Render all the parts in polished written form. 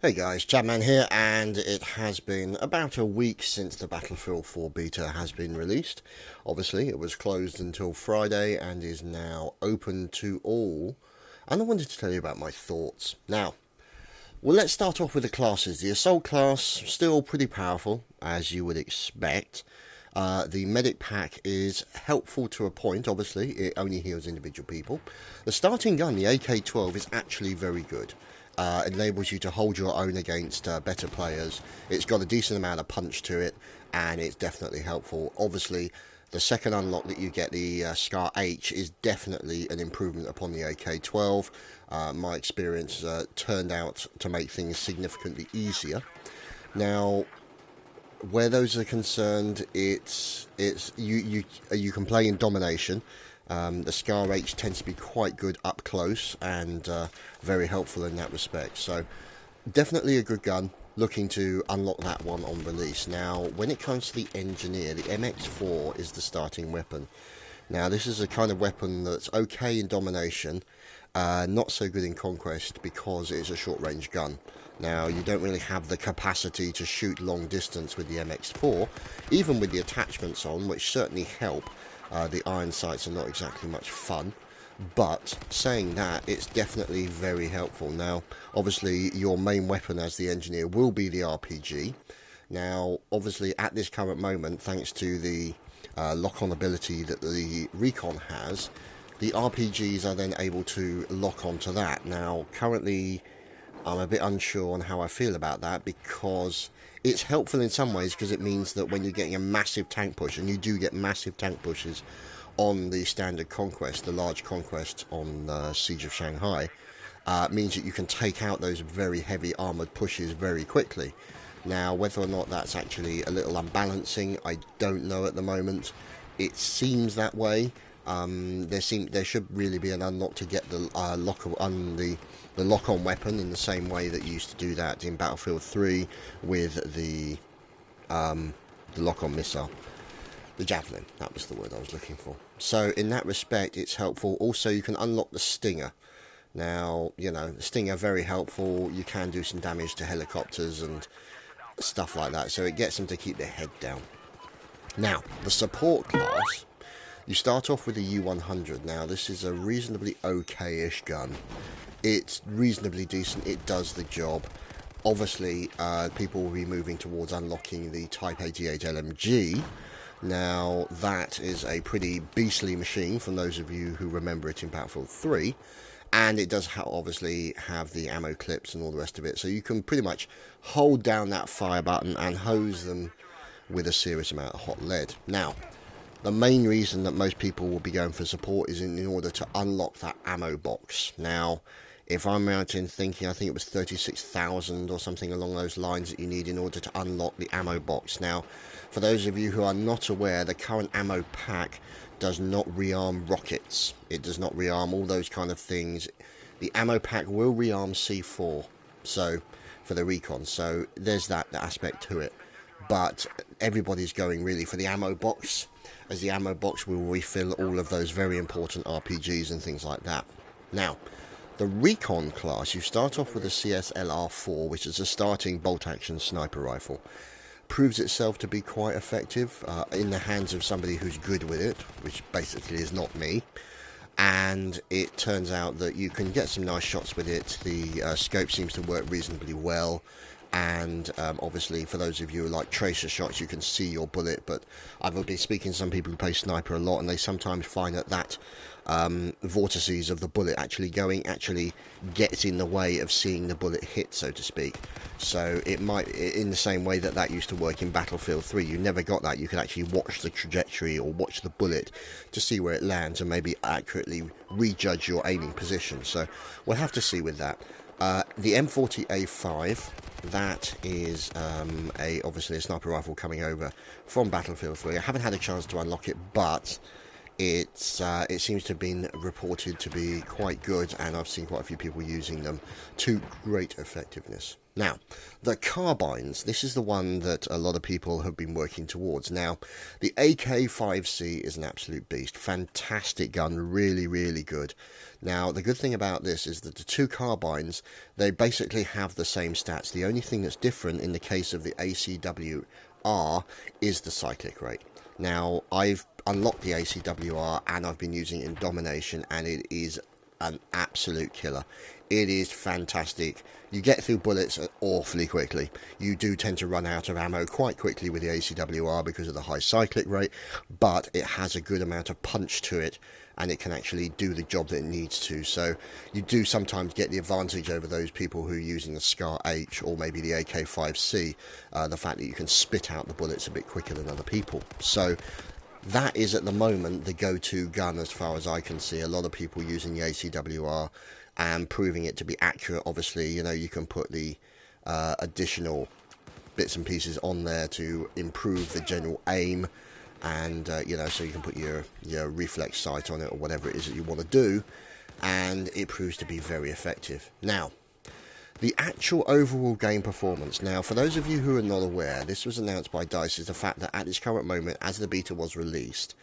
Hey guys, Chadman here, and it has been about a week since the Battlefield 4 beta has been released. Obviously, it was closed until Friday and is now open to all. And I wanted to tell you about my thoughts. Now, well, let's start off with the classes. The Assault class, still pretty powerful, as you would expect. The medic pack is helpful to a point, obviously, it only heals individual people. The starting gun, the AK-12, is actually very good. It enables you to hold your own against better players. It's got a decent amount of punch to it, and it's definitely helpful. Obviously, the second unlock that you get, the Scar H, is definitely an improvement upon the AK-12. My experience turned out to make things significantly easier. Now, where those are concerned, it's you can play in domination. The Scar H tends to be quite good up close and very helpful in that respect. So definitely a good gun. Looking to unlock that one on release. Now, when it comes to the Engineer, the MX4 is the starting weapon. Now, this is a kind of weapon that's okay in domination, not so good in conquest because it's a short-range gun. Now, you don't really have the capacity to shoot long distance with the MX4, even with the attachments on, which certainly help. The iron sights are not exactly much fun, but saying that, it's definitely very helpful. Now, obviously, your main weapon as the Engineer will be the RPG. Now, obviously, at this current moment, thanks to the lock-on ability that the Recon has, the RPGs are then able to lock onto that. Now, currently, I'm a bit unsure on how I feel about that, because it's helpful in some ways, because it means that when you're getting a massive tank push, and you do get massive tank pushes on the standard conquest, the large conquest on Siege of Shanghai, means that you can take out those very heavy armoured pushes very quickly. Now, whether or not that's actually a little unbalancing, I don't know at the moment. It seems that way. There should really be an unlock to get the lock-on weapon in the same way that you used to do that in Battlefield 3 with the lock-on missile. The Javelin, that was the word I was looking for. So in that respect, it's helpful. Also, you can unlock the Stinger. Now, you know, the Stinger, very helpful. You can do some damage to helicopters and stuff like that. So it gets them to keep their head down. Now, the support class, you start off with a U100. Now, this is a reasonably okay-ish gun. It's reasonably decent. It does the job. Obviously, people will be moving towards unlocking the Type 88 LMG. Now, that is a pretty beastly machine, from those of you who remember it in Battlefield 3. And it does obviously have the ammo clips and all the rest of it. So you can pretty much hold down that fire button and hose them with a serious amount of hot lead. Now, the main reason that most people will be going for support is in order to unlock that ammo box. Now, if I'm right in thinking, I think it was 36,000 or something along those lines that you need in order to unlock the ammo box. Now, for those of you who are not aware, the current ammo pack does not rearm rockets. It does not rearm all those kind of things. The ammo pack will rearm C4, so for the Recon. So there's that aspect to it. But everybody's going really for the ammo box, as the ammo box will refill all of those very important RPGs and things like that. Now, the Recon class, you start off with a CS-LR4, which is a starting bolt-action sniper rifle. Proves itself to be quite effective in the hands of somebody who's good with it, which basically is not me. And it turns out that you can get some nice shots with it. The scope seems to work reasonably well. And obviously, for those of you who like tracer shots, you can see your bullet. But I've been speaking to some people who play sniper a lot, and they sometimes find that vortices of the bullet actually gets in the way of seeing the bullet hit, so to speak. So it might, in the same way that used to work in Battlefield 3, you never got that. You could actually watch the trajectory or watch the bullet to see where it lands and maybe accurately rejudge your aiming position. So we'll have to see with that. The M40A5, that is obviously a sniper rifle coming over from Battlefield 3. I haven't had a chance to unlock it, but it seems to have been reported to be quite good, and I've seen quite a few people using them to great effectiveness. Now, the carbines, this is the one that a lot of people have been working towards. Now, the AK-5C is an absolute beast. Fantastic gun, really, really good. Now, the good thing about this is that the two carbines, they basically have the same stats. The only thing that's different in the case of the ACWR is the cyclic rate. Now, I've unlocked the ACWR and I've been using it in domination, and it is an absolute killer. It is fantastic. You get through bullets awfully quickly. You do tend to run out of ammo quite quickly with the ACWR because of the high cyclic rate, but it has a good amount of punch to it, and it can actually do the job that it needs to. So you do sometimes get the advantage over those people who are using the Scar H or maybe the AK-5C, the fact that you can spit out the bullets a bit quicker than other people. So that is at the moment the go-to gun as far as I can see. A lot of people using the ACWR and proving it to be accurate. Obviously, you know, you can put the additional bits and pieces on there to improve the general aim, and you know, so you can put your reflex sight on it or whatever it is that you want to do, and it proves to be very effective. Now, the actual overall game performance. Now, for those of you who are not aware, this was announced by DICE, is the fact that at this current moment, as the beta was released,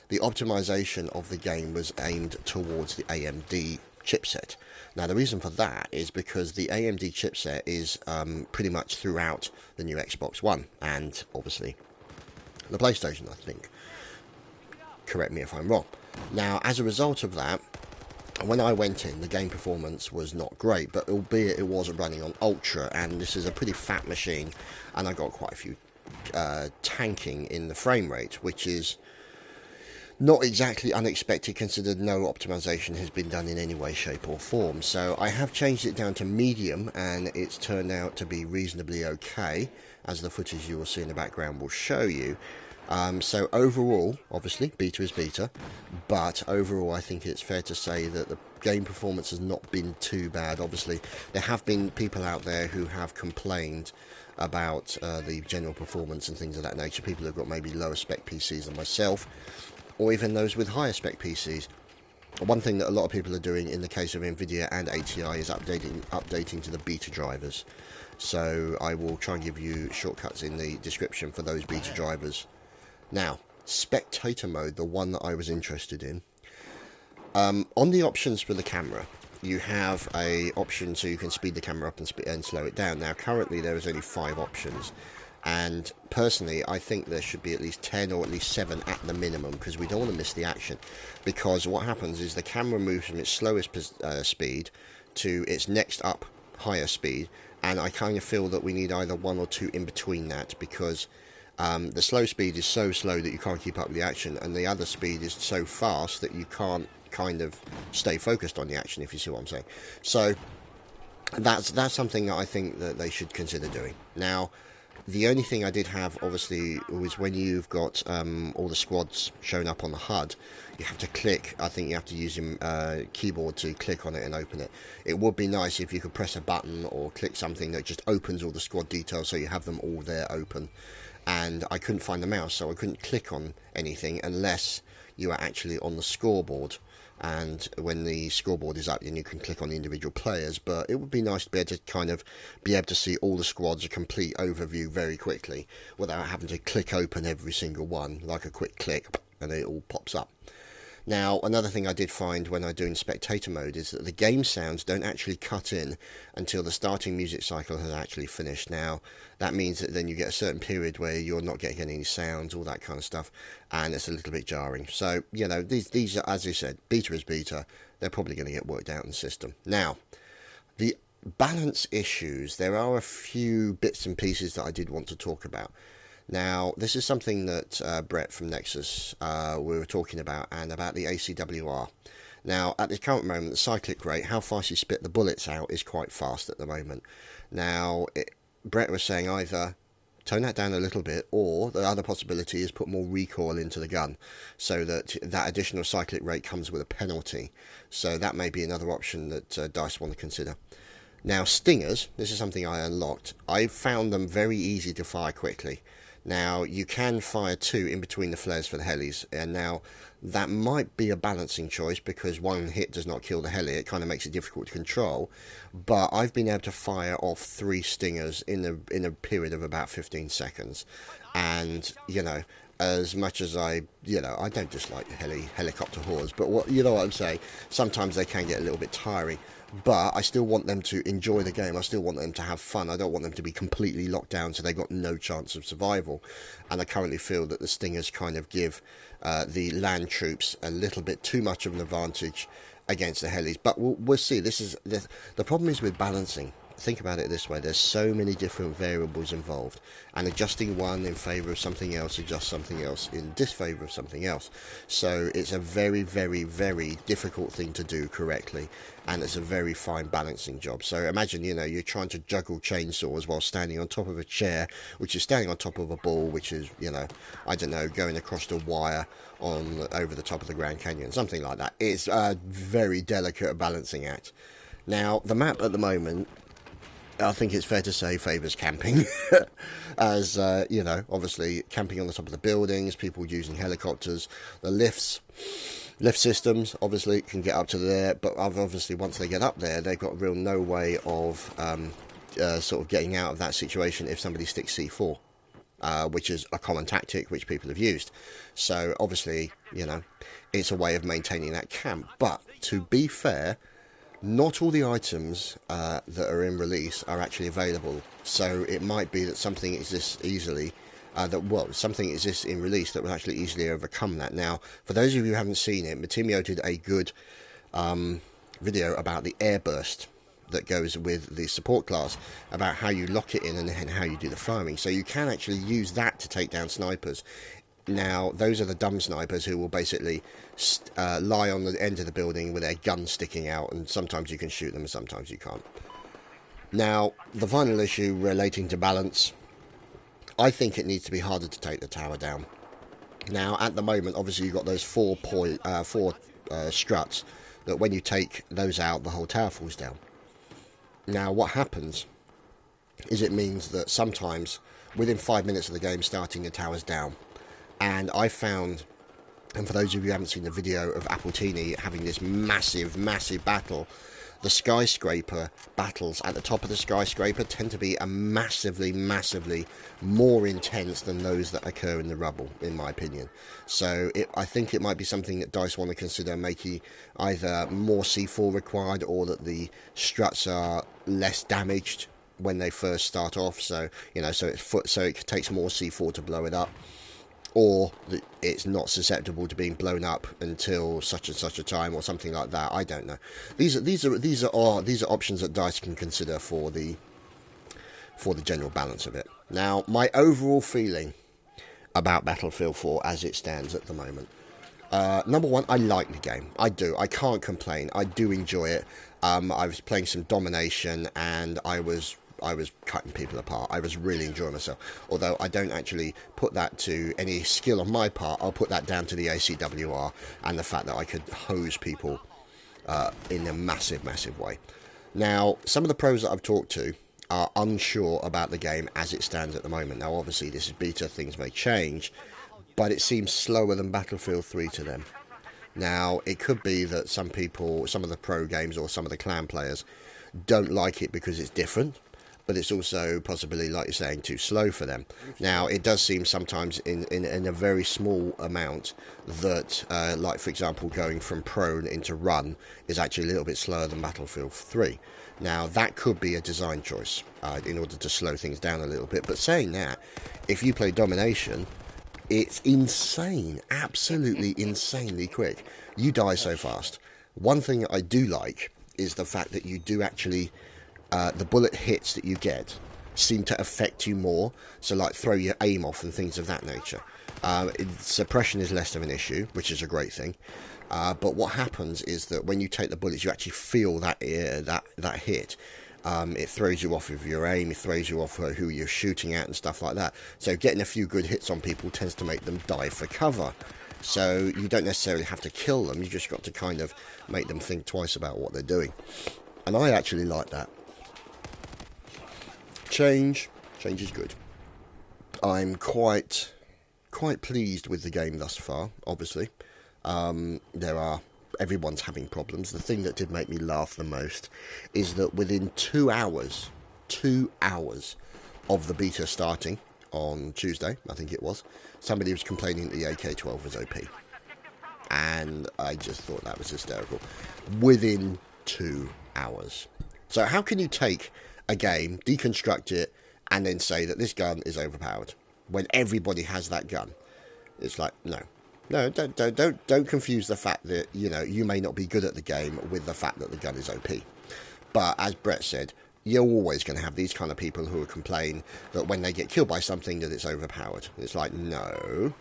the optimization of the game was aimed towards the AMD chipset. Now, the reason for that is because the AMD chipset is pretty much throughout the new Xbox One, and obviously the PlayStation, I think. Correct me if I'm wrong. Now, as a result of that, when I went in, the game performance was not great, but albeit it was running on Ultra, and this is a pretty fat machine, and I got quite a few tanking in the frame rate, which is not exactly unexpected considered no optimization has been done in any way, shape or form. So I have changed it down to medium, and it's turned out to be reasonably okay, as the footage you will see in the background will show you. So overall, obviously, beta is beta, but overall I think it's fair to say that the game performance has not been too bad. Obviously, there have been people out there who have complained about the general performance and things of that nature. People who've got maybe lower spec PCs than myself, or even those with higher spec PCs. One thing that a lot of people are doing in the case of Nvidia and ATI is updating to the beta drivers. So I will try and give you shortcuts in the description for those beta drivers. Now, spectator mode, the one that I was interested in. On the options for the camera, you have a option so you can speed the camera up and slow it down. Now, currently there is only 5 options. And personally, I think there should be at least 10 or at least 7 at the minimum, because we don't want to miss the action. Because what happens is the camera moves from its slowest speed to its next up higher speed, and I kind of feel that we need either 1 or 2 in between that, because the slow speed is so slow that you can't keep up with the action, and the other speed is so fast that you can't kind of stay focused on the action, if you see what I'm saying. So that's something that I think that they should consider doing. Now, the only thing I did have, obviously, was when you've got all the squads showing up on the HUD, you have to click. I think you have to use your keyboard to click on it and open it. It would be nice if you could press a button or click something that just opens all the squad details so you have them all there open. And I couldn't find the mouse, so I couldn't click on anything unless you are actually on the scoreboard. And when the scoreboard is up, then you can click on the individual players. But it would be nice to be able to kind of be able to see all the squads, a complete overview very quickly, without having to click open every single one, like a quick click, and it all pops up. Now, another thing I did find when I do in spectator mode is that the game sounds don't actually cut in until the starting music cycle has actually finished. Now, that means that then you get a certain period where you're not getting any sounds, all that kind of stuff, and it's a little bit jarring. So, you know, these are, as you said, beta is beta. They're probably going to get worked out in the system. Now, the balance issues, there are a few bits and pieces that I did want to talk about. Now, this is something that Brett from Nexus we were talking about, and about the ACWR. Now, at the current moment, the cyclic rate, how fast you spit the bullets out, is quite fast at the moment. Now, Brett was saying either tone that down a little bit, or the other possibility is put more recoil into the gun, so that that additional cyclic rate comes with a penalty. So that may be another option that DICE want to consider. Now, stingers, this is something I unlocked. I found them very easy to fire quickly. Now, you can fire 2 in between the flares for the helis, and now that might be a balancing choice because one hit does not kill the heli. It kind of makes it difficult to control, but I've been able to fire off 3 stingers in a period of about 15 seconds, and, you know, as much as I don't dislike helicopter hordes, but what I'm saying, sometimes they can get a little bit tiring. But I still want them to enjoy the game. I still want them to have fun. I don't want them to be completely locked down so they've got no chance of survival. And I currently feel that the Stingers kind of give the land troops a little bit too much of an advantage against the helis. But we'll see. The problem is with balancing. Think about it this way: there's so many different variables involved, and adjusting one in favour of something else adjusts something else in disfavour of something else. So it's a very, very, very difficult thing to do correctly, and it's a very fine balancing job. So imagine, you're trying to juggle chainsaws while standing on top of a chair, which is standing on top of a ball, which is, I don't know, going across the wire over the top of the Grand Canyon, something like that. It's a very delicate balancing act. Now, the map at the moment, I think it's fair to say, favours camping, as, obviously camping on the top of the buildings, people using helicopters, the lift systems, obviously, can get up to there, but obviously once they get up there, they've got real no way of sort of getting out of that situation if somebody sticks C4, which is a common tactic which people have used. So, obviously, it's a way of maintaining that camp. But, to be fair, not all the items that are in release are actually available, so it might be that something exists easily, something exists in release that will actually easily overcome that. Now, for those of you who haven't seen it, Matimio did a good video about the airburst that goes with the support class, about how you lock it in and how you do the firing. So you can actually use that to take down snipers. Now, those are the dumb snipers who will basically lie on the end of the building with their gun sticking out, and sometimes you can shoot them and sometimes you can't. Now, the final issue relating to balance, I think it needs to be harder to take the tower down. Now, at the moment, obviously you've got those four struts that when you take those out, the whole tower falls down. Now, what happens is it means that sometimes, within 5 minutes of the game starting, the tower's down. And I found, and for those of you who haven't seen the video of Appletini having this massive, massive battle, the skyscraper battles at the top of the skyscraper tend to be a massively, massively more intense than those that occur in the rubble, in my opinion. So I think it might be something that DICE want to consider, making either more C4 required, or that the struts are less damaged when they first start off. So, so it takes more C4 to blow it up, or that it's not susceptible to being blown up until such and such a time, or something like that. I don't know. These are options that DICE can consider for the general balance of it. Now, my overall feeling about Battlefield 4 as it stands at the moment. Number one, I like the game. I do. I can't complain. I do enjoy it. I was playing some domination, and I was cutting people apart. I was really enjoying myself. Although I don't actually put that to any skill on my part, I'll put that down to the ACWR and the fact that I could hose people in a massive, massive way. Now, some of the pros that I've talked to are unsure about the game as it stands at the moment. Now, obviously, this is beta, things may change, but it seems slower than Battlefield 3 to them. Now, it could be that some people, some of the pro games or some of the clan players, don't like it because it's different, but it's also possibly, like you're saying, too slow for them. Now, it does seem sometimes in a very small amount that, like, for example, going from prone into run is actually a little bit slower than Battlefield 3. Now, that could be a design choice in order to slow things down a little bit. But saying that, if you play Domination, it's insane, absolutely insanely quick. You die so fast. One thing I do like is the fact that you do actually... the bullet hits that you get seem to affect you more, so like throw your aim off and things of that nature. Suppression is less of an issue, which is a great thing. But what happens is that when you take the bullets, you actually feel that hit. It throws you off of your aim, it throws you off who you're shooting at and stuff like that. So getting a few good hits on people tends to make them dive for cover. So you don't necessarily have to kill them, you just got to kind of make them think twice about what they're doing. And I actually like that. Change is good. I'm quite pleased with the game thus far. Obviously, everyone's having problems. The thing that did make me laugh the most is that within 2 hours, 2 hours of the beta starting on Tuesday, I think it was, somebody was complaining that the AK-12 was OP. And I just thought that was hysterical. Within 2 hours. So how can you take a game, deconstruct it, and then say that this gun is overpowered when everybody has that gun? It's like, no, don't confuse the fact that, you know, you may not be good at the game with the fact that the gun is OP. But as Brett said, you're always going to have these kind of people who will complain that when they get killed by something that it's overpowered. It's like, no,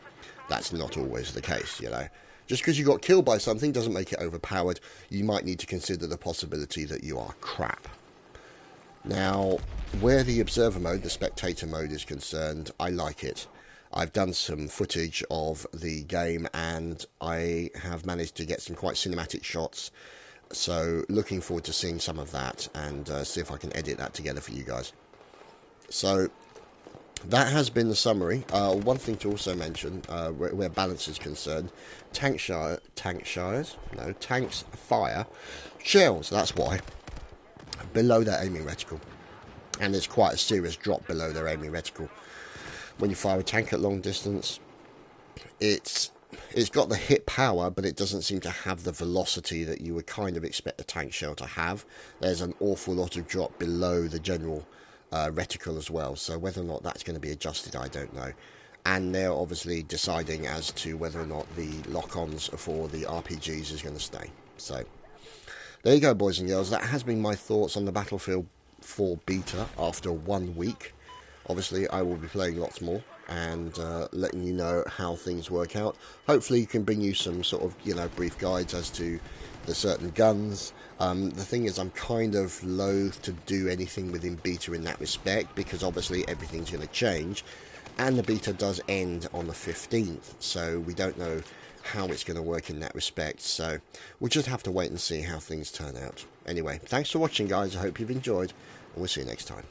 that's not always the case, you know. Just because you got killed by something doesn't make it overpowered. You might need to consider the possibility that you are crap. Now, where the observer mode, the spectator mode is concerned, I like it. I've done some footage of the game and I have managed to get some quite cinematic shots. So, looking forward to seeing some of that and see if I can edit that together for you guys. So, that has been the summary. One thing to also mention, where balance is concerned, tanks fire shells, that's why, below their aiming reticle. And there's quite a serious drop below their aiming reticle. When you fire a tank at long distance, it's got the hit power, but it doesn't seem to have the velocity that you would kind of expect a tank shell to have. There's an awful lot of drop below the general reticle as well, so whether or not that's going to be adjusted, I don't know. And they're obviously deciding as to whether or not the lock-ons for the RPGs is going to stay. So there you go, boys and girls. That has been my thoughts on the Battlefield 4 beta after 1 week. Obviously I will be playing lots more and letting you know how things work out. Hopefully you can bring you some sort of, you know, brief guides as to the certain guns. The thing is, I'm kind of loath to do anything within beta in that respect, because obviously everything's going to change, and the beta does end on the 15th, so we don't know how it's going to work in that respect, so we'll just have to wait and see how things turn out. Anyway, thanks for watching, guys. I hope you've enjoyed, and we'll see you next time.